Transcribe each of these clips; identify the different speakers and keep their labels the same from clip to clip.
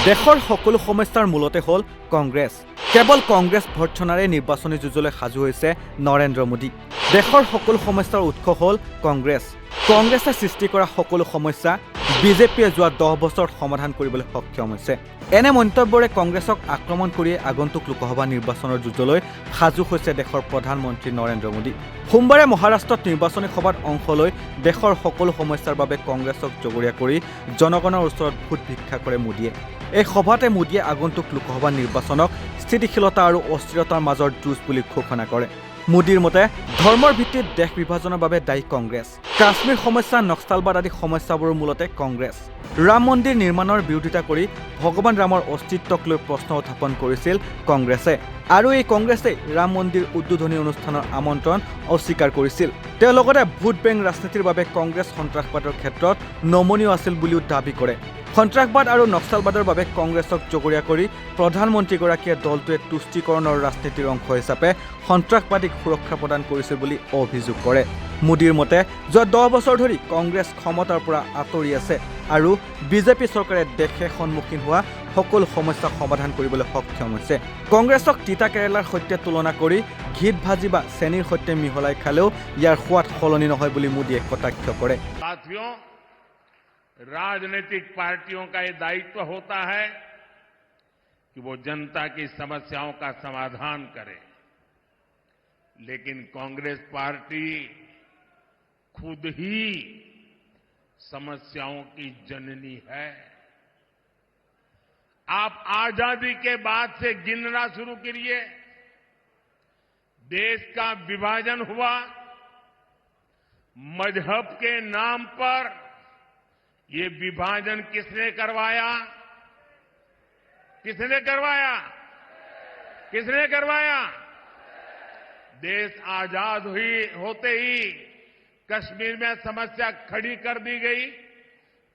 Speaker 1: দেশৰ সকলো সমস্যাৰ মূলতে হ'ল কংগ্ৰেছ। কেৱল কংগ্ৰেছ ভৰ্ৎসনাৰে নিৰ্বাচনী যুঁজলৈ সাজু হৈছে নৰেন্দ্ৰ মোদী। দেশৰ সকলো সমস্যাৰ উৎস হ'ল কংগ্ৰেছ। কংগ্ৰেছে সৃষ্টি কৰা সকলো সমস্যা বিজেপিয়ে যোৱা 10 বছৰত সমাধান কৰিবলৈ সক্ষম হৈছে। এনে মন্তব্যৰে কংগ্ৰেছক আক্ৰমণ কৰি আগন্তুক লোকসভা নিৰ্বাচনৰ যুঁজলৈ সাজু হৈছে দেশৰ প্ৰধানমন্ত্ৰী নৰেন্দ্ৰ মোদী। সোমবাৰে মহাৰাষ্ট্ৰত নিৰ্বাচনী সভাত অংশ লৈ দেশৰ সকলো সমস্যাৰ বাবে কংগ্ৰেছক জগৰীয়া কৰি জনগণৰ ওচৰত ভোট ভিক্ষা কৰে মোদীয়ে। এই সভাতে মোদীয়ে আগন্তুক লোকসভা নিৰ্বাচনক স্থিতিশীলতা আৰু অস্থিৰতাৰ মাজৰ যুঁজ বুলি ঘোষণা কৰে। মোদীৰ মতে ধৰ্মৰ ভিত্তিত দেশ বিভাজনৰ বাবে দায়ী কংগ্ৰেছ। কাশ্মীৰ সমস্যা, নক্সালবাদ আদি সমস্যাবোৰৰ মূলতে কংগ্ৰেছ। ৰাম মন্দিৰ নিৰ্মাণৰ বিৰোধিতা কৰি ভগৱান ৰামৰ অস্তিত্বক লৈ প্ৰশ্ন উত্থাপন কৰিছিল কংগ্ৰেছে। আৰু এই কংগ্ৰেছেই ৰাম মন্দিৰ উদ্বোধনী অনুষ্ঠানৰ আমন্ত্ৰণ অস্বীকাৰ কৰিছিল। তেওঁ লগতে ভোট বেংক ৰাজনীতিৰ বাবে কংগ্ৰেছ সন্ত্ৰাসবাদৰ ক্ষেত্ৰত নমনীয় আছিল বুলিও দাবী কৰে। সন্ত্ৰাসবাদ আৰু নক্সালবাদৰ বাবে কংগ্ৰেছক জগৰীয়া কৰি প্ৰধানমন্ত্ৰীগৰাকীয়ে দলটোৱে তুষ্টিকৰণৰ ৰাজনীতিৰ অংশ হিচাপে সন্ত্ৰাসবাদীক সুৰক্ষা প্ৰদান কৰিছিল বুলি অভিযোগ কৰে। মোদীৰ মতে যোৱা 10 বছৰ ধৰি কংগ্ৰেছ ক্ষমতাৰ পৰা আঁতৰি আছে আৰু বিজেপি চৰকাৰে দেশে সন্মুখীন হোৱা সকলো সমস্যা সমাধান কৰিবলৈ সক্ষম হৈছে। কংগ্ৰেছক তিতা কেৰেলাৰ সৈতে তুলনা কৰি ঘিত ভাজি বা চেনিৰ সৈতে মিহলাই খালেও ইয়াৰ সোৱাদ সলনি নহয় বুলি মোদীয়ে কটাক্ষ কৰে।
Speaker 2: राजनीतिक पार्टियों का ये दायित्व होता है कि वो जनता की समस्याओं का समाधान करे, लेकिन कांग्रेस पार्टी खुद ही समस्याओं की जननी है। आप आजादी के बाद से गिनना शुरू करिए। देश का विभाजन हुआ, मजहब के नाम पर ये विभाजन किसने करवाया? किसने करवाया? किसने करवाया? देश आजाद होते ही कश्मीर में समस्या खड़ी कर दी गई।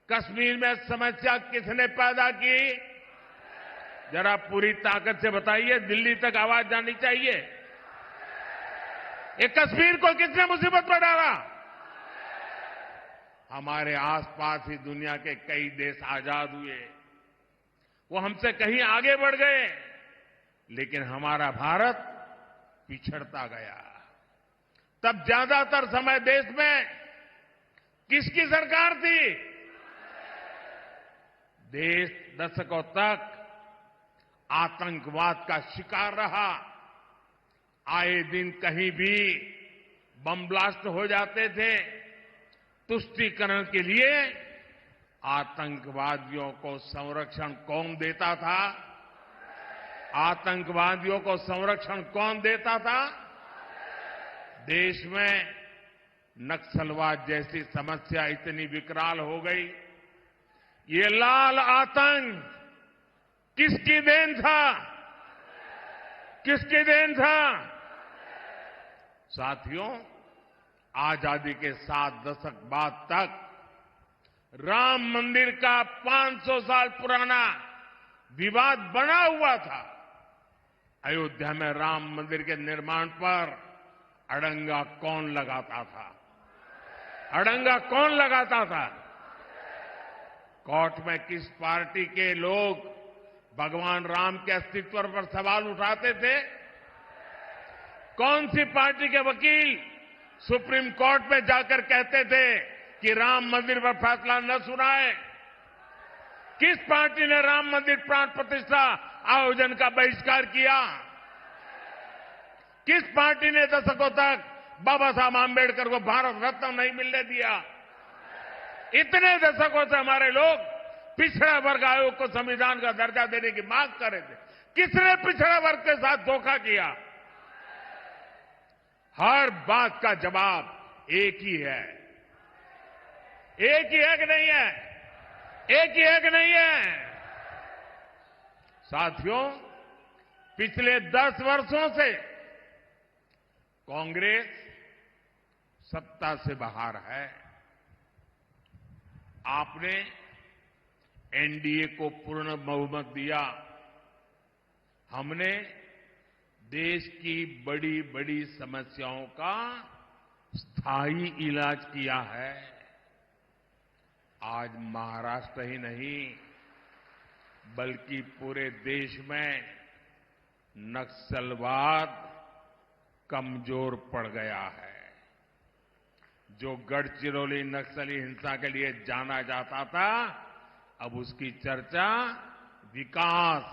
Speaker 2: कश्मीर में समस्या किसने पैदा की? जरा पूरी ताकत से बताइए, दिल्ली तक आवाज जानी चाहिए। ये कश्मीर को किसने मुसीबत में डाला? हमारे आसपास ही दुनिया के कई देश आजाद हुए, वो हमसे कहीं आगे बढ़ गए, लेकिन हमारा भारत पिछड़ता गया। तब ज्यादातर समय देश में किसकी सरकार थी? देश दशकों तक आतंकवाद का शिकार रहा। आए दिन कहीं भी बम ब्लास्ट हो जाते थे। तुष्टीकरण के लिए आतंकवादियों को संरक्षण कौन देता था? आतंकवादियों को संरक्षण कौन देता था? देश में नक्सलवाद जैसी समस्या इतनी विकराल हो गई। ये लाल आतंक किसकी देन था? किसकी देन था? साथियों, आजादी के 7 दशक बाद तक राम मंदिर का 500 साल पुराना विवाद बना हुआ था। अयोध्या में राम मंदिर के निर्माण पर अड़ंगा कौन लगाता था? अड़ंगा कौन लगाता था? कोर्ट में किस पार्टी के लोग भगवान राम के अस्तित्व पर सवाल उठाते थे? कौन सी पार्टी के वकील सुप्रीम कोर्ट में जाकर कहते थे कि राम मंदिर पर फैसला न सुनाए? किस पार्टी ने राम मंदिर प्राण प्रतिष्ठा आयोजन का बहिष्कार किया? किस पार्टी ने दशकों तक बाबा साहब आंबेडकर को भारत रत्न नहीं मिलने दिया? इतने दशकों से हमारे लोग पिछड़ा वर्ग आयोग को संविधान का दर्जा देने की मांग कर रहे थे। किसने पिछड़ा वर्ग के साथ धोखा किया? हर बात का जवाब एक ही है। एक ही है कि नहीं है? एक ही है कि नहीं है? साथियों, पिछले 10 वर्षों से कांग्रेस सत्ता से बाहर है। आपने एनडीए को पूर्ण बहुमत दिया। हमने देश की बड़ी बड़ी समस्याओं का स्थायी इलाज किया है। आज महाराष्ट्र ही नहीं, बल्कि पूरे देश में नक्सलवाद कमजोर पड़ गया है। जो गढ़चिरौली नक्सली हिंसा के लिए जाना जाता था, अब उसकी चर्चा विकास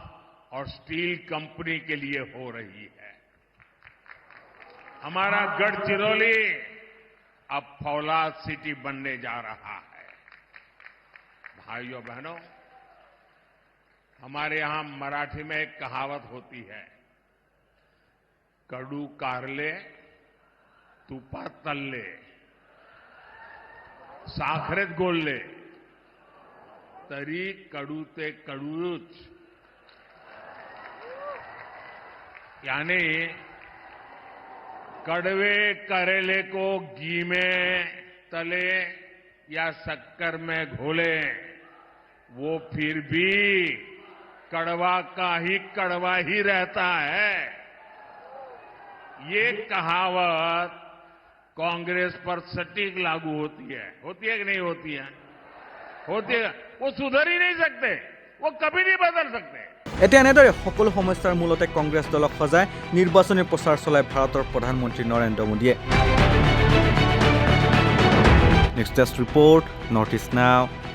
Speaker 2: और स्टील कंपनी के लिए हो रही है। हमारा गढ़चिरौली अब फौलाद सिटी बनने जा रहा है। भाइयों बहनों, हमारे यहां मराठी में एक कहावत होती है, कडू कारले तुपात तळले साखरेत गोळले तरी कडू ते कडूच। यानी कड़वे करेले को घी में तले या शक्कर में घोले, वो फिर भी कड़वा का ही कड़वा ही रहता है। ये कहावत कांग्रेस पर सटीक लागू होती है कि नहीं होती है? होती है। वो सुधर ही नहीं सकते, वो कभी नहीं बदल सकते।
Speaker 1: এতিয়া এনেদৰে সকলো সমস্যাৰ মূলতে কংগ্ৰেছ দলক সজাই নিৰ্বাচনী প্ৰচাৰ চলাই ভাৰতৰ প্ৰধানমন্ত্ৰী নৰেন্দ্ৰ মোদীয়ে। নেক্সট ডেস্ক ৰিপৰ্ট, নৰ্থ ইষ্ট নাও।